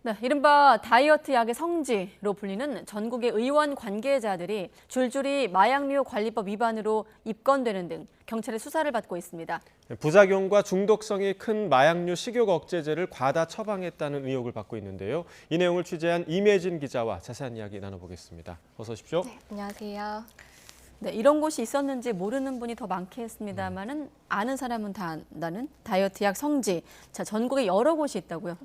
네, 이른바 다이어트 약의 성지로 불리는 전국의 의원 관계자들이 줄줄이 마약류 관리법 위반으로 입건되는 등 경찰의 수사를 받고 있습니다. 부작용과 중독성이 큰 마약류 식욕 억제제를 과다 처방했다는 의혹을 받고 있는데요. 이 내용을 취재한 임혜진 기자와 자세한 이야기 나눠보겠습니다. 어서 오십시오. 네, 안녕하세요. 네, 이런 곳이 있었는지 모르는 분이 더 많겠습니다만은 아는 사람은 다 안다는 다이어트 약 성지. 자, 전국에 여러 곳이 있다고요.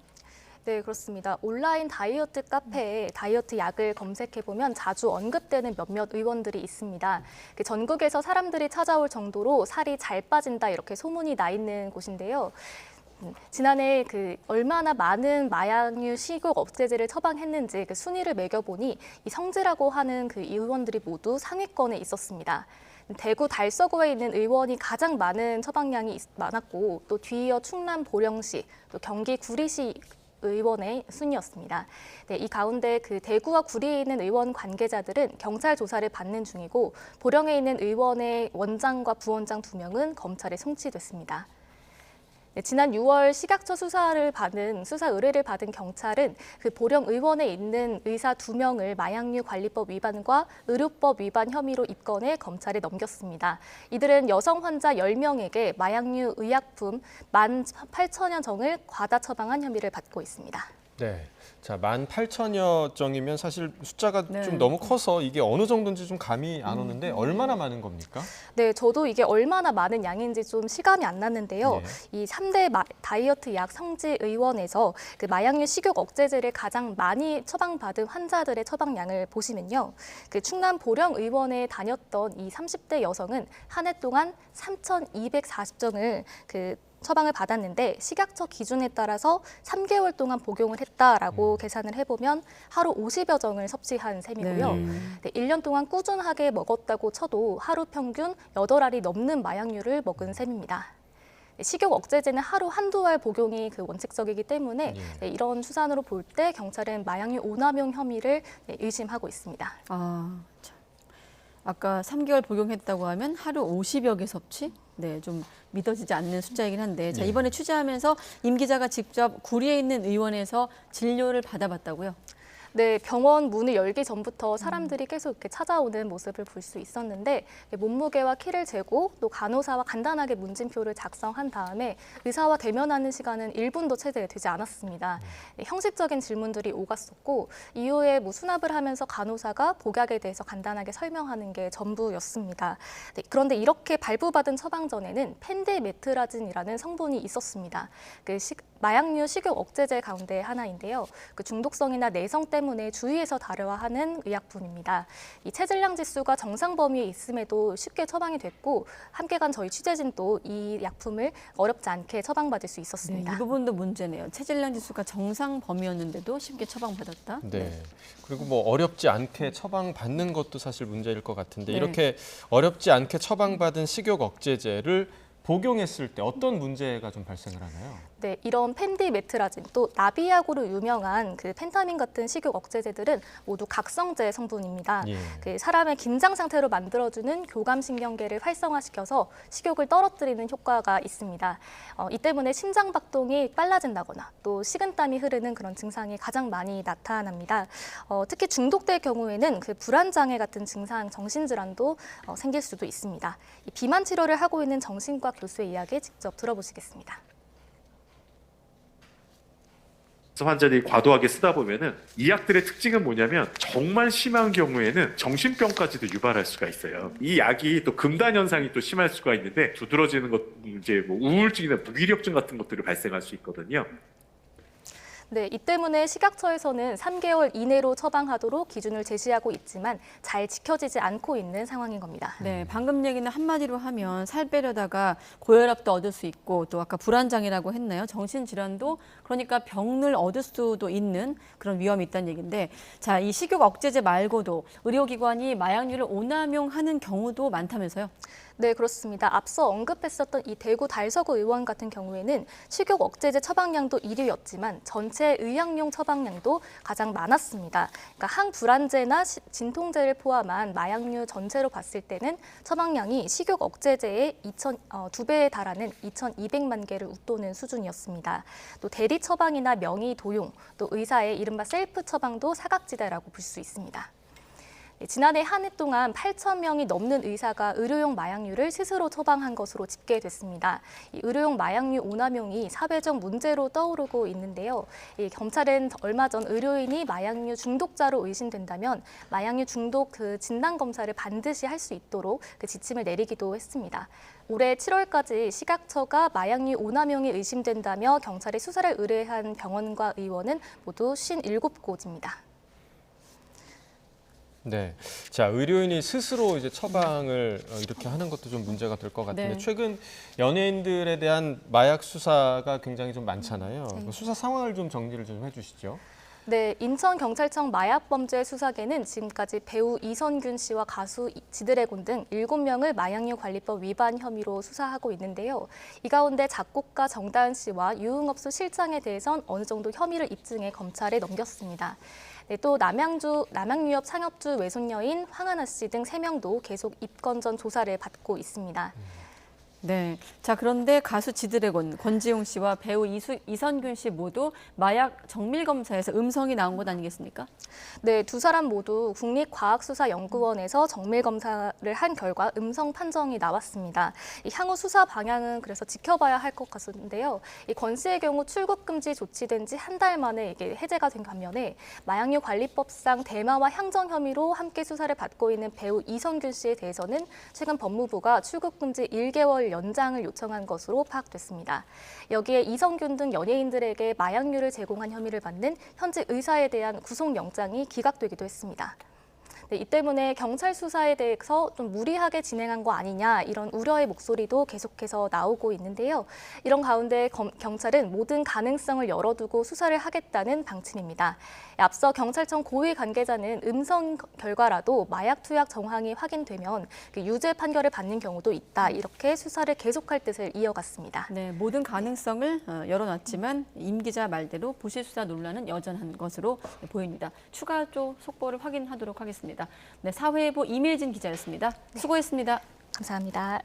네, 그렇습니다. 온라인 다이어트 카페에 다이어트 약을 검색해보면 자주 언급되는 몇몇 의원들이 있습니다. 전국에서 사람들이 찾아올 정도로 살이 잘 빠진다 이렇게 소문이 나 있는 곳인데요. 지난해 얼마나 많은 마약류 식욕 억제제를 처방했는지 순위를 매겨보니 이 성지라고 하는 의원들이 모두 상위권에 있었습니다. 대구 달서구에 있는 의원이 가장 많은 처방량이 많았고 또 뒤이어 충남 보령시, 또 경기 구리시 의원의 순이었습니다. 네, 이 가운데 대구와 구리에 있는 의원 관계자들은 경찰 조사를 받는 중이고 보령에 있는 의원의 원장과 부원장 2명은 검찰에 송치됐습니다. 네, 지난 6월 식약처 수사 의뢰를 받은 경찰은 보령 의원에 있는 의사 2명을 마약류 관리법 위반과 의료법 위반 혐의로 입건해 검찰에 넘겼습니다. 이들은 여성 환자 10명에게 마약류 의약품 18,000여 정을 과다 처방한 혐의를 받고 있습니다. 네, 자 18,000여 정이면 사실 숫자가 네. 좀 너무 커서 이게 어느 정도인지 좀 감이 안 오는데 얼마나 많은 겁니까? 네, 저도 이게 얼마나 많은 양인지 좀 실감이 안 났는데요. 이 3대 다이어트 약 성지 의원에서 마약류 식욕 억제제를 가장 많이 처방받은 환자들의 처방량을 보시면요. 충남 보령 의원에 다녔던 이 30대 여성은 한 해 동안 3,240정을 처방을 받았는데 식약처 기준에 따라서 3개월 동안 복용을 했다라고 계산을 해보면 하루 50여 정을 섭취한 셈이고요. 네, 1년 동안 꾸준하게 먹었다고 쳐도 하루 평균 8알이 넘는 마약류를 먹은 셈입니다. 식욕 억제제는 하루 한두 알 복용이 원칙적이기 때문에 네, 이런 추산으로 볼 때 경찰은 마약류 오남용 혐의를 의심하고 있습니다. 아까 3개월 복용했다고 하면 하루 50여 개 섭취? 네, 좀 믿어지지 않는 숫자이긴 한데 자, 이번에 취재하면서 임 기자가 직접 구리에 있는 의원에서 진료를 받아봤다고요? 네, 병원 문을 열기 전부터 사람들이 계속 이렇게 찾아오는 모습을 볼 수 있었는데 몸무게와 키를 재고 또 간호사와 간단하게 문진표를 작성한 다음에 의사와 대면하는 시간은 1분도 채 되지 않았습니다. 형식적인 질문들이 오갔었고 이후에 수납을 하면서 간호사가 복약에 대해서 간단하게 설명하는 게 전부였습니다. 네, 그런데 이렇게 발부받은 처방 전에는 펜디메트라진이라는 성분이 있었습니다. 마약류 식욕 억제제 가운데 하나인데요. 중독성이나 내성 때문에 주의해서 다뤄야 하는 의약품입니다. 이 체질량 지수가 정상 범위에 있음에도 쉽게 처방이 됐고 함께 간 저희 취재진도 이 약품을 어렵지 않게 처방받을 수 있었습니다. 네, 이 부분도 문제네요. 체질량 지수가 정상 범위였는데도 쉽게 처방받았다. 네. 그리고 뭐 어렵지 않게 처방받는 것도 사실 문제일 것 같은데 네. 이렇게 어렵지 않게 처방받은 식욕 억제제를 복용했을 때 어떤 문제가 좀 발생을 하나요? 네, 이런 펜디메트라진 또 나비약으로 유명한 펜타민 같은 식욕 억제제들은 모두 각성제 성분입니다. 사람의 긴장 상태로 만들어주는 교감신경계를 활성화시켜서 식욕을 떨어뜨리는 효과가 있습니다. 이 때문에 심장 박동이 빨라진다거나 또 식은땀이 흐르는 그런 증상이 가장 많이 나타납니다. 특히 중독될 경우에는 불안 장애 같은 증상, 정신질환도 생길 수도 있습니다. 이 비만 치료를 하고 있는 정신과 교수의 이야기 직접 들어보시겠습니다. 환자들이 과도하게 쓰다 보면은 이 약들의 특징은 뭐냐면 정말 심한 경우에는 정신병까지도 유발할 수가 있어요. 이 약이 또 금단 현상이 또 심할 수가 있는데 두드러지는 것, 이제 우울증이나 무기력증 같은 것들이 발생할 수 있거든요. 네, 이 때문에 식약처에서는 3개월 이내로 처방하도록 기준을 제시하고 있지만 잘 지켜지지 않고 있는 상황인 겁니다. 네, 방금 얘기는 한마디로 하면 살 빼려다가 고혈압도 얻을 수 있고 또 아까 불안장애라고 했나요? 정신질환도 그러니까 병을 얻을 수도 있는 그런 위험이 있다는 얘기인데 자, 이 식욕 억제제 말고도 의료기관이 마약류를 오남용하는 경우도 많다면서요? 네, 그렇습니다. 앞서 언급했었던 이 대구 달서구 의원 같은 경우에는 식욕 억제제 처방량도 1위였지만 전체 의약용 처방량도 가장 많았습니다. 그러니까 항불안제나 진통제를 포함한 마약류 전체로 봤을 때는 처방량이 식욕 억제제의 2배에 달하는 2,200만 개를 웃도는 수준이었습니다. 또 대리 처방이나 명의 도용, 또 의사의 이른바 셀프 처방도 사각지대라고 볼 수 있습니다. 지난해 한 해 동안 8,000명이 넘는 의사가 의료용 마약류를 스스로 처방한 것으로 집계됐습니다. 이 의료용 마약류 오남용이 사회적 문제로 떠오르고 있는데요. 경찰은 얼마 전 의료인이 마약류 중독자로 의심된다면 마약류 중독 진단 검사를 반드시 할 수 있도록 지침을 내리기도 했습니다. 올해 7월까지 식약처가 마약류 오남용이 의심된다며 경찰에 수사를 의뢰한 병원과 의원은 모두 57곳입니다. 네. 자, 의료인이 스스로 이제 처방을 이렇게 하는 것도 좀 문제가 될 것 같은데 네. 최근 연예인들에 대한 마약 수사가 굉장히 좀 많잖아요. 그 수사 상황을 좀 정리를 좀 해주시죠. 네, 인천경찰청 마약범죄수사계는 지금까지 배우 이선균 씨와 가수 지드래곤 등 7명을 마약류 관리법 위반 혐의로 수사하고 있는데요. 이 가운데 작곡가 정다은 씨와 유흥업소 실장에 대해선 어느 정도 혐의를 입증해 검찰에 넘겼습니다. 네, 또 남양유업 창업주 외손녀인 황하나 씨 등 3명도 계속 입건 전 조사를 받고 있습니다. 네. 자, 그런데 가수 지드래곤 권지용 씨와 배우 이선균 씨 모두 마약 정밀 검사에서 음성이 나온 것 아니겠습니까? 네, 두 사람 모두 국립과학수사연구원에서 정밀 검사를 한 결과 음성 판정이 나왔습니다. 이 향후 수사 방향은 그래서 지켜봐야 할 것 같은데요. 이 권 씨의 경우 출국 금지 조치된 지 한 달 만에 이게 해제가 된 반면에 마약류 관리법상 대마와 향정 혐의로 함께 수사를 받고 있는 배우 이선균 씨에 대해서는 최근 법무부가 출국 금지 1개월 연장을 요청한 것으로 파악됐습니다. 여기에 이선균 등 연예인들에게 마약류를 제공한 혐의를 받는 현직 의사에 대한 구속영장이 기각되기도 했습니다. 네, 이 때문에 경찰 수사에 대해서 좀 무리하게 진행한 거 아니냐 이런 우려의 목소리도 계속해서 나오고 있는데요. 이런 가운데 경찰은 모든 가능성을 열어두고 수사를 하겠다는 방침입니다. 앞서 경찰청 고위 관계자는 음성 결과라도 마약 투약 정황이 확인되면 유죄 판결을 받는 경우도 있다. 이렇게 수사를 계속할 뜻을 이어갔습니다. 네, 모든 가능성을 열어놨지만 임 기자 말대로 부실 수사 논란은 여전한 것으로 보입니다. 추가 속보를 확인하도록 하겠습니다. 네, 사회부 임혜진 기자였습니다. 수고했습니다. 감사합니다.